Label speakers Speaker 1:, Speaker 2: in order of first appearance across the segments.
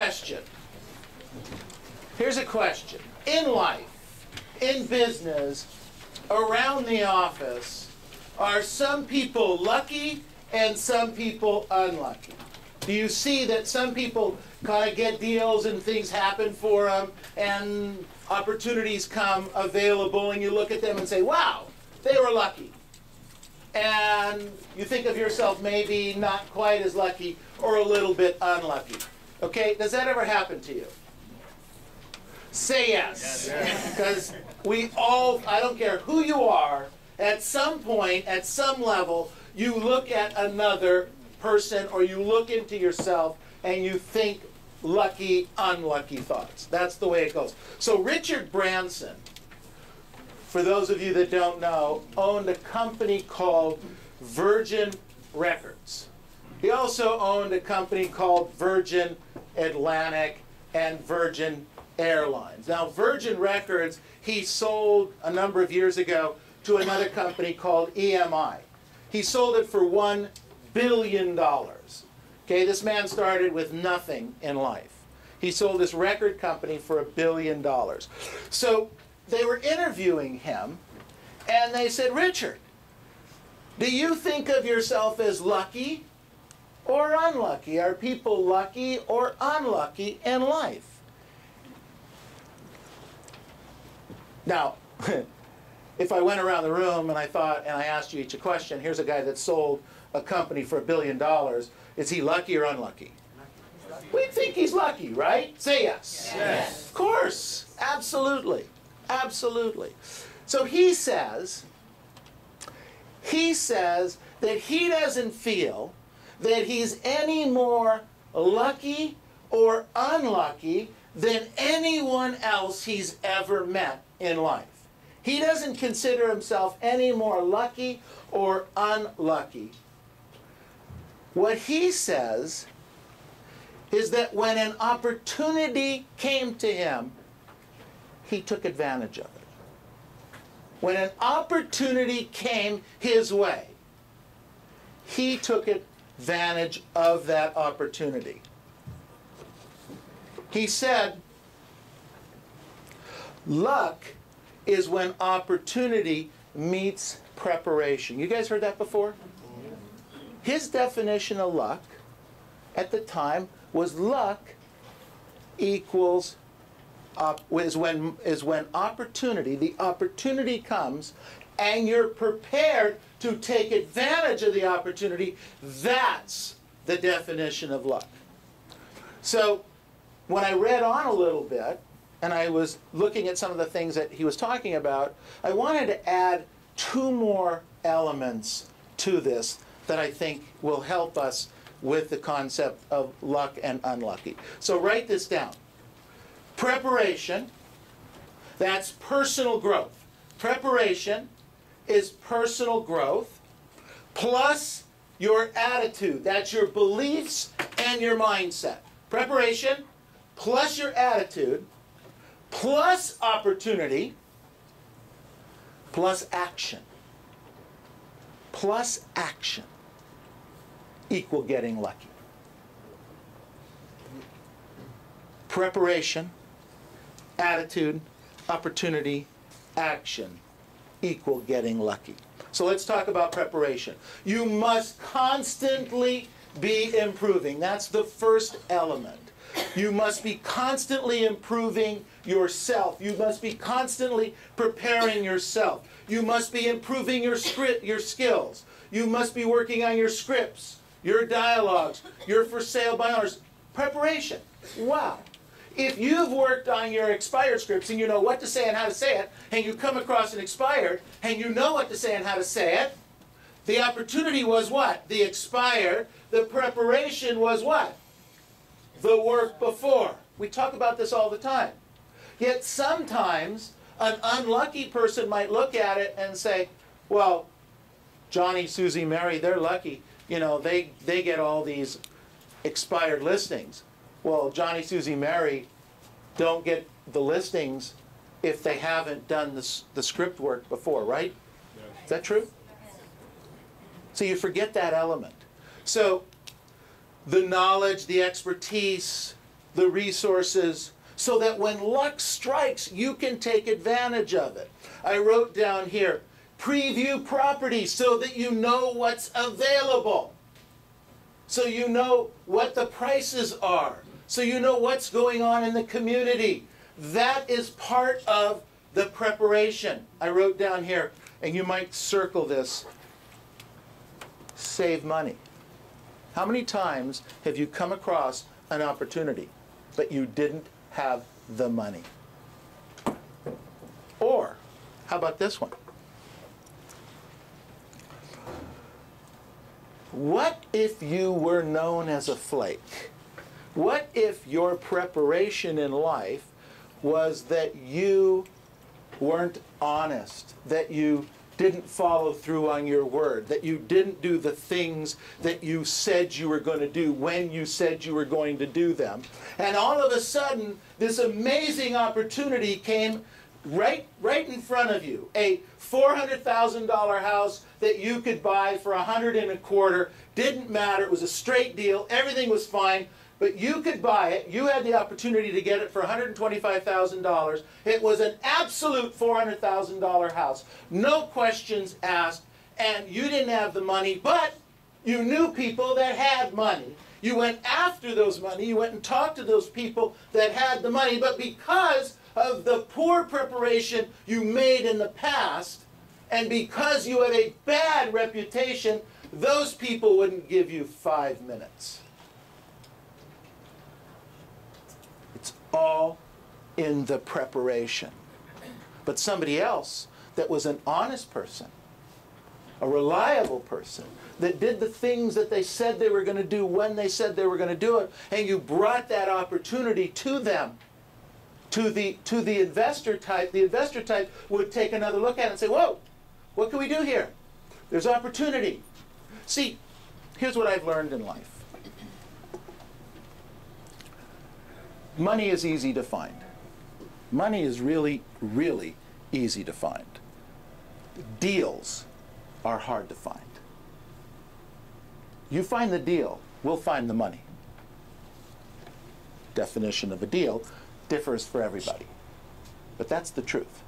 Speaker 1: Question. Here's a question. In life, in business, around the office, are some people lucky and some people unlucky? Do you see that some people kind of get deals and things happen for them and opportunities come available and you look at them and say, wow, they were lucky. And you think of yourself maybe not quite as lucky or a little bit unlucky. Okay, does that ever happen to you? Say yes. Because we all, I don't care who you are, at some point, at some level, you look at another person or you look into yourself and you think lucky, unlucky thoughts. That's the way it goes. So Richard Branson, for those of you that don't know, owned a company called Virgin Records. He also owned a company called Virgin Atlantic and Virgin Airlines. Now, Virgin Records, he sold a number of years ago to another company called EMI. He sold it for $1 billion. Okay, this man started with nothing in life. He sold this record company for $1 billion. So they were interviewing him, and they said, Richard, do you think of yourself as lucky or unlucky? Are people lucky or unlucky in life? Now, if I went around the room and I asked you each a question, here's a guy that sold a company for $1 billion. Is he lucky or unlucky? We'd think he's lucky, right? Say yes. Yes. Of course. Absolutely. Absolutely. So he says that he doesn't feel that he's any more lucky or unlucky than anyone else he's ever met in life. He doesn't consider himself any more lucky or unlucky. What he says is that when an opportunity came to him, he took advantage of it. When an opportunity came his way, he took advantage of that opportunity. He said, luck is when opportunity meets preparation. You guys heard that before? His definition of luck at the time was luck equals is when opportunity, the opportunity comes and you're prepared to take advantage of the opportunity. That's the definition of luck. So when I read on a little bit and I was looking at some of the things that he was talking about, I wanted to add two more elements to this that I think will help us with the concept of luck and unlucky. So write this down. Preparation, that's personal growth. Preparation is personal growth plus your attitude. That's your beliefs and your mindset. Preparation plus your attitude plus opportunity plus action. Plus action equal getting lucky. Preparation, attitude, opportunity, action equal getting lucky. So let's talk about preparation. You must constantly be improving. That's the first element. You must be constantly improving yourself. You must be constantly preparing yourself. You must be improving your skills. You must be working on your scripts, your dialogues, your for sale by owners. Preparation. Wow. If you've worked on your expired scripts and you know what to say and how to say it, and you come across an expired and you know what to say and how to say it, the opportunity was what? The expired. The preparation was what? The work before. We talk about this all the time. Yet sometimes an unlucky person might look at it and say, well, Johnny, Susie, Mary, they're lucky. You know, they get all these expired listings. Well, Johnny, Susie, Mary don't get the listings if they haven't done the script work before, right? Is that true? So you forget that element. So the knowledge, the expertise, the resources so that when luck strikes, you can take advantage of it. I wrote down here, preview property so that you know what's available. So you know what the prices are. So you know what's going on in the community. That is part of the preparation. I wrote down here, and you might circle this, save money. How many times have you come across an opportunity, but you didn't have the money? Or, how about this one? What if you were known as a flake? What if your preparation in life was that you weren't honest, that you didn't follow through on your word, that you didn't do the things that you said you were going to do when you said you were going to do them? And all of a sudden, this amazing opportunity came right in front of you. A $400,000 house that you could buy for $125. Didn't matter. It was a straight deal. Everything was fine. But you could buy it. You had the opportunity to get it for $125,000. It was an absolute $400,000 house. No questions asked. And you didn't have the money, but you knew people that had money. You went after those money. You went and talked to those people that had the money. But because of the poor preparation you made in the past, and because you have a bad reputation, those people wouldn't give you 5 minutes. It's all in the preparation. But somebody else that was an honest person, a reliable person, that did the things that they said they were going to do when they said they were going to do it, and you brought that opportunity to them, to the investor type would take another look at it and say, whoa, what can we do here? There's opportunity. See, here's what I've learned in life. Money is easy to find. Money is really, really easy to find. Deals are hard to find. You find the deal, we'll find the money. Definition of a deal differs for everybody. But that's the truth.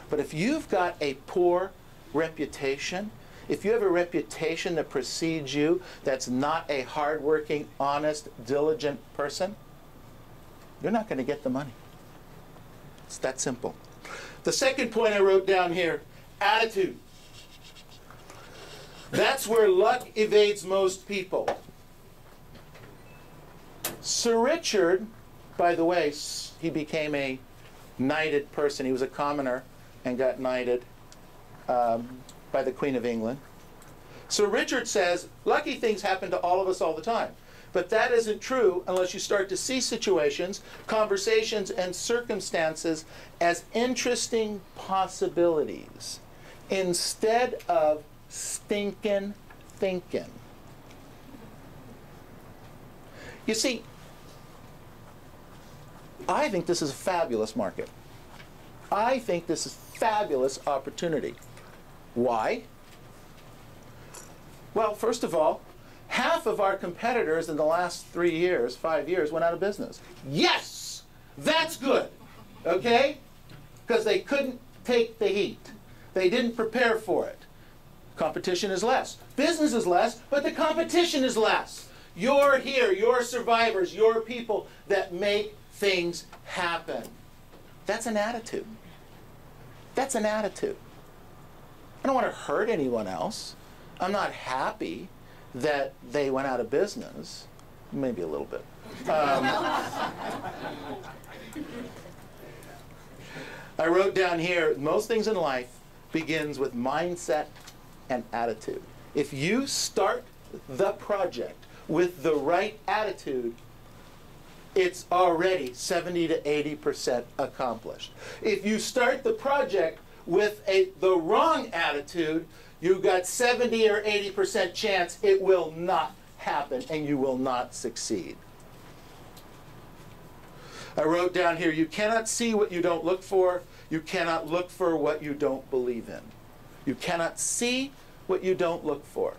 Speaker 1: But if you've got a poor reputation, if you have a reputation that precedes you that's not a hardworking, honest, diligent person, you're not going to get the money. It's that simple. The second point I wrote down here, attitude. That's where luck evades most people. Sir Richard, by the way, he became a knighted person. He was a commoner and got knighted by the Queen of England. Sir Richard says, lucky things happen to all of us all the time. But that isn't true unless you start to see situations, conversations, and circumstances as interesting possibilities instead of stinking thinking. You see, I think this is a fabulous market. I think this is fabulous opportunity. Why? Well, first of all, half of our competitors in the last 3 years, 5 years, went out of business. Yes! That's good. Okay? Because they couldn't take the heat. They didn't prepare for it. Competition is less. Business is less, but the competition is less. You're here. You're survivors. You're people that make things happen. That's an attitude. That's an attitude. I don't want to hurt anyone else. I'm not happy that they went out of business. Maybe a little bit. I wrote down here, most things in life begins with mindset and attitude. If you start the project with the right attitude, it's already 70 to 80% accomplished. If you start the project with the wrong attitude, you've got 70 or 80% chance it will not happen and you will not succeed. I wrote down here, you cannot see what you don't look for. You cannot look for what you don't believe in. You cannot see what you don't look for.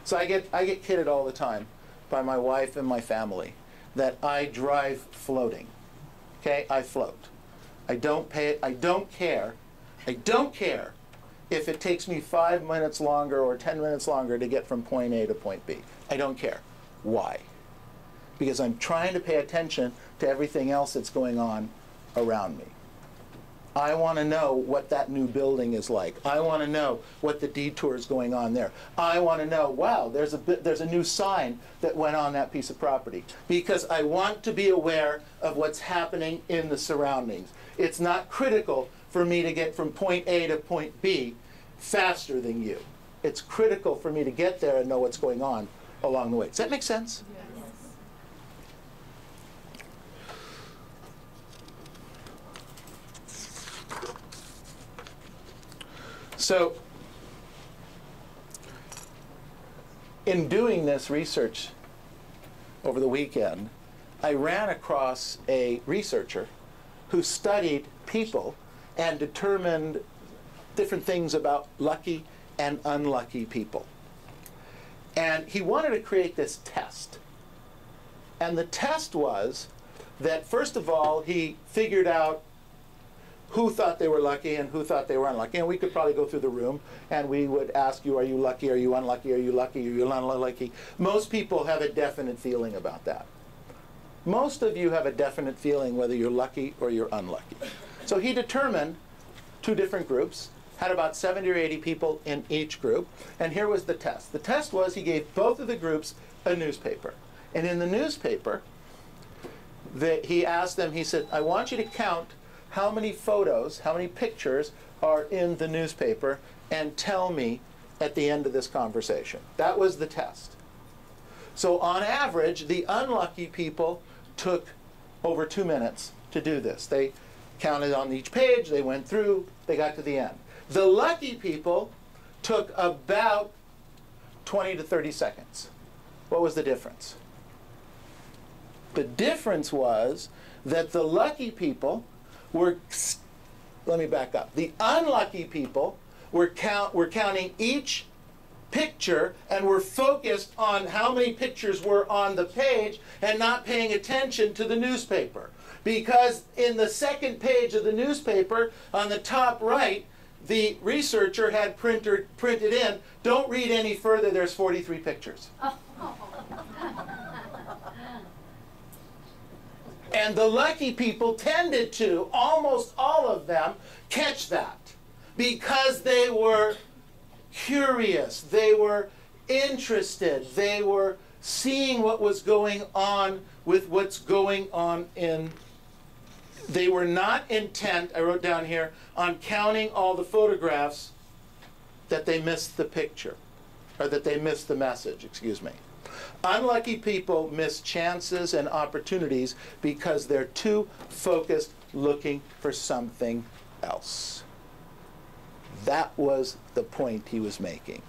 Speaker 1: So I get kidded all the time by my wife and my family. that I drive floating. Okay, I float. I don't pay it. I don't care. I don't care if it takes me 5 minutes longer or 10 minutes longer to get from point A to point B. I don't care. Why? Because I'm trying to pay attention to everything else that's going on around me. I want to know what that new building is like. I want to know what the detour is going on there. I want to know, wow, there's a new sign that went on that piece of property. Because I want to be aware of what's happening in the surroundings. It's not critical for me to get from point A to point B faster than you. It's critical for me to get there and know what's going on along the way. Does that make sense?
Speaker 2: Yes.
Speaker 1: So, in doing this research over the weekend, I ran across a researcher who studied people and determined different things about lucky and unlucky people. And he wanted to create this test. And the test was that, first of all, he figured out who thought they were lucky and who thought they were unlucky. And we could probably go through the room and we would ask you, are you lucky, are you unlucky, are you lucky, are you unlucky? Most people have a definite feeling about that. Most of you have a definite feeling whether you're lucky or you're unlucky. So he determined 2 different groups, had about 70 or 80 people in each group, and here was the test. The test was he gave both of the groups a newspaper. And in the newspaper, he asked them, he said, I want you to count how many photos, how many pictures are in the newspaper, and tell me at the end of this conversation. That was the test. So on average, the unlucky people took over 2 minutes to do this. They counted on each page, they went through, they got to the end. The lucky people took about 20 to 30 seconds. What was the difference? The difference was that the lucky people were, let me back up. The unlucky people were counting each picture and were focused on how many pictures were on the page and not paying attention to the newspaper. Because in the second page of the newspaper, on the top right, the researcher had printed in, don't read any further, there's 43 pictures. And the lucky people tended to, almost all of them, catch that. Because they were curious, they were interested, they were seeing what was going on with what's going on in. They were not intent, I wrote down here, on counting all the photographs that they missed the picture, or that they missed the message, excuse me. Unlucky people miss chances and opportunities because they're too focused looking for something else. That was the point he was making.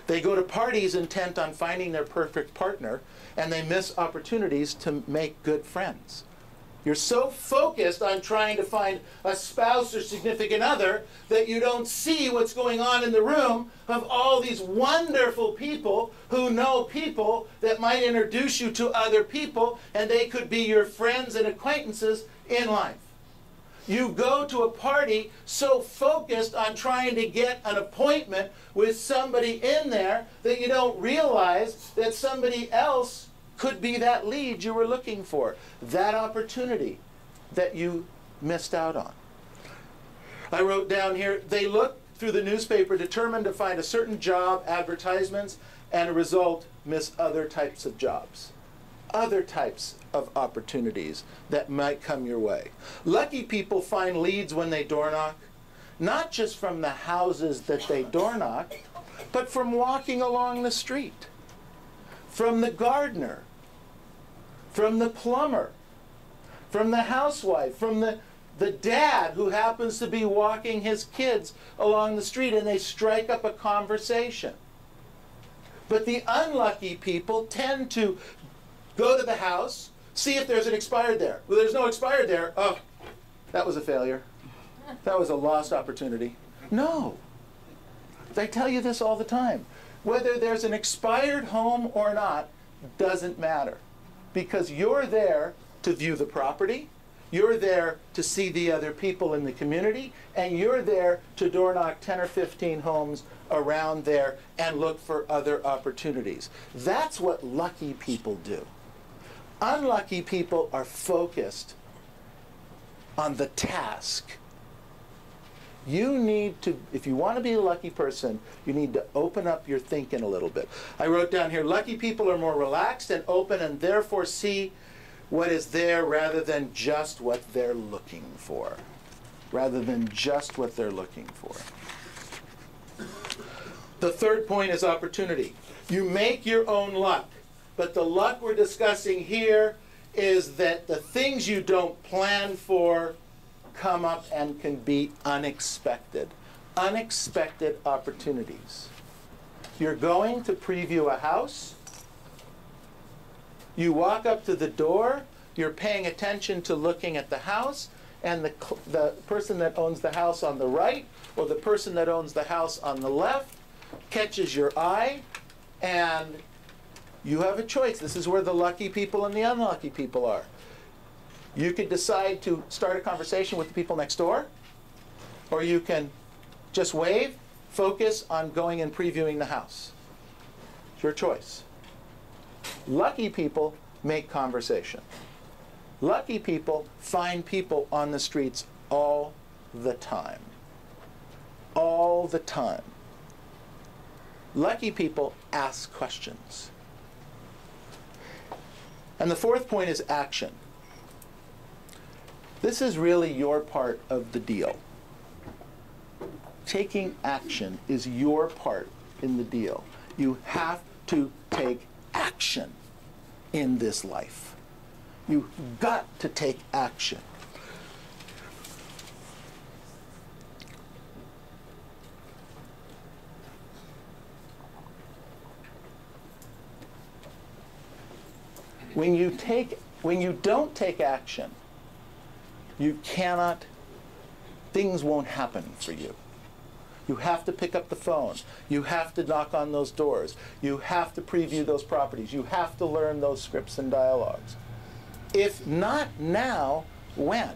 Speaker 1: They go to parties intent on finding their perfect partner, and they miss opportunities to make good friends. You're so focused on trying to find a spouse or significant other that you don't see what's going on in the room of all these wonderful people who know people that might introduce you to other people, and they could be your friends and acquaintances in life. You go to a party so focused on trying to get an appointment with somebody in there that you don't realize that somebody else could be that lead you were looking for, that opportunity that you missed out on. I wrote down here, they looked through the newspaper determined to find a certain job, advertisements, and a result, miss other types of jobs, other types of opportunities that might come your way. Lucky people find leads when they door knock, not just from the houses that they door knock, but from walking along the street, from the gardener, from the plumber, from the housewife, from the dad who happens to be walking his kids along the street, and they strike up a conversation. But the unlucky people tend to go to the house, see if there's an expired there. Well, there's no expired there. Oh, that was a failure. That was a lost opportunity. No. I tell you this all the time. Whether there's an expired home or not doesn't matter. because you're there to view the property, you're there to see the other people in the community, and you're there to door knock 10 or 15 homes around there and look for other opportunities. That's what lucky people do. Unlucky people are focused on the task. You need to, if you want to be a lucky person, you need to open up your thinking a little bit. I wrote down here, lucky people are more relaxed and open and therefore see what is there rather than just what they're looking for. Rather than just what they're looking for. The third point is opportunity. You make your own luck. But the luck we're discussing here is that the things you don't plan for come up and can be unexpected. Unexpected opportunities. You're going to preview a house. You walk up to the door, you're paying attention to looking at the house, and the person that owns the house on the right or the person that owns the house on the left catches your eye, and you have a choice. This is where the lucky people and the unlucky people are. You could decide to start a conversation with the people next door, or you can just wave, focus on going and previewing the house. It's your choice. Lucky people make conversation. Lucky people find people on the streets all the time. All the time. Lucky people ask questions. And the fourth point is action. This is really your part of the deal. Taking action is your part in the deal. You have to take action in this life. You've got to take action. When you don't take action, you cannot, things won't happen for you. You have to pick up the phone. You have to knock on those doors. You have to preview those properties. You have to learn those scripts and dialogues. If not now, when?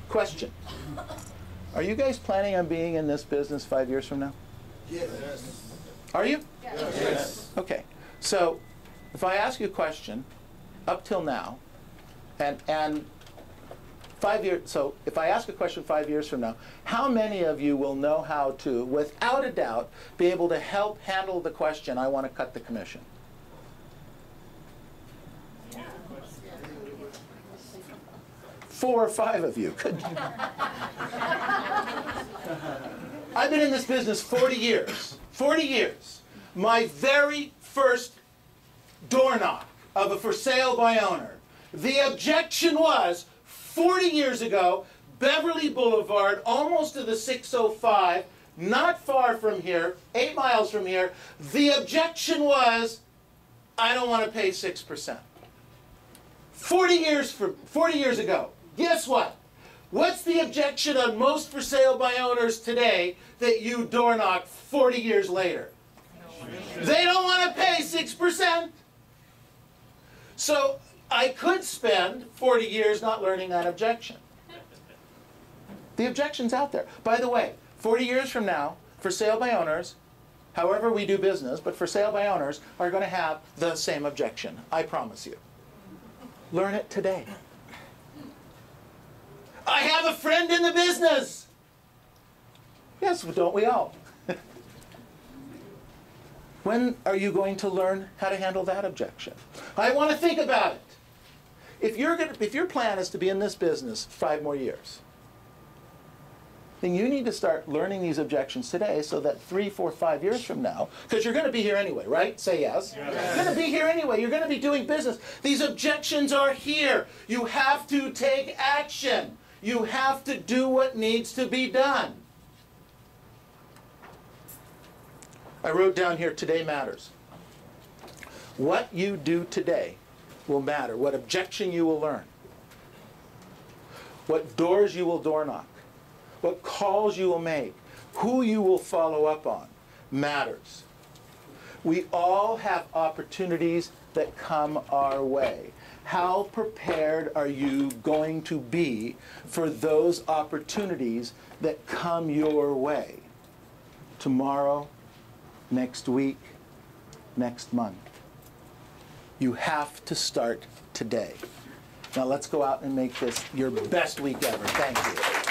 Speaker 1: Question. Are you guys planning on being in this business 5 years from now?
Speaker 2: Yes.
Speaker 1: Are you?
Speaker 2: Yes.
Speaker 1: Okay. So if I ask you a question, up till now, and 5 years, so if I ask a question 5 years from now, how many of you will know how to, without a doubt, be able to help handle the question, I want to cut the commission? Yeah. 4 or 5 of you. I've been in this business 40 years. 40 years. My very first door knock of a for sale by owner, the objection was, 40 years ago, Beverly Boulevard, almost to the 605, not far from here, 8 miles from here, the objection was, I don't want to pay 6%. 40 years ago. Guess what? What's the objection on most for sale by owners today that you door knock 40 years later? They don't want to pay 6%. So I could spend 40 years not learning that objection. The objection's out there. By the way, 40 years from now, for sale by owners, however we do business, but for sale by owners, are going to have the same objection. I promise you. Learn it today. I have a friend in the business. Yes, don't we all? When are you going to learn how to handle that objection? I want to think about it. If your plan is to be in this business 5 more years, then you need to start learning these objections today so that 3, 4, 5 years from now, because you're going to be here anyway, right? Say yes. Yes. You're going to be here anyway. You're going to be doing business. These objections are here. You have to take action. You have to do what needs to be done. I wrote down here, today matters. What you do today will matter. What objection you will learn. What doors you will door knock. What calls you will make. Who you will follow up on matters. We all have opportunities that come our way. How prepared are you going to be for those opportunities that come your way? Tomorrow, next week, next month. You have to start today. Now let's go out and make this your best week ever. Thank you.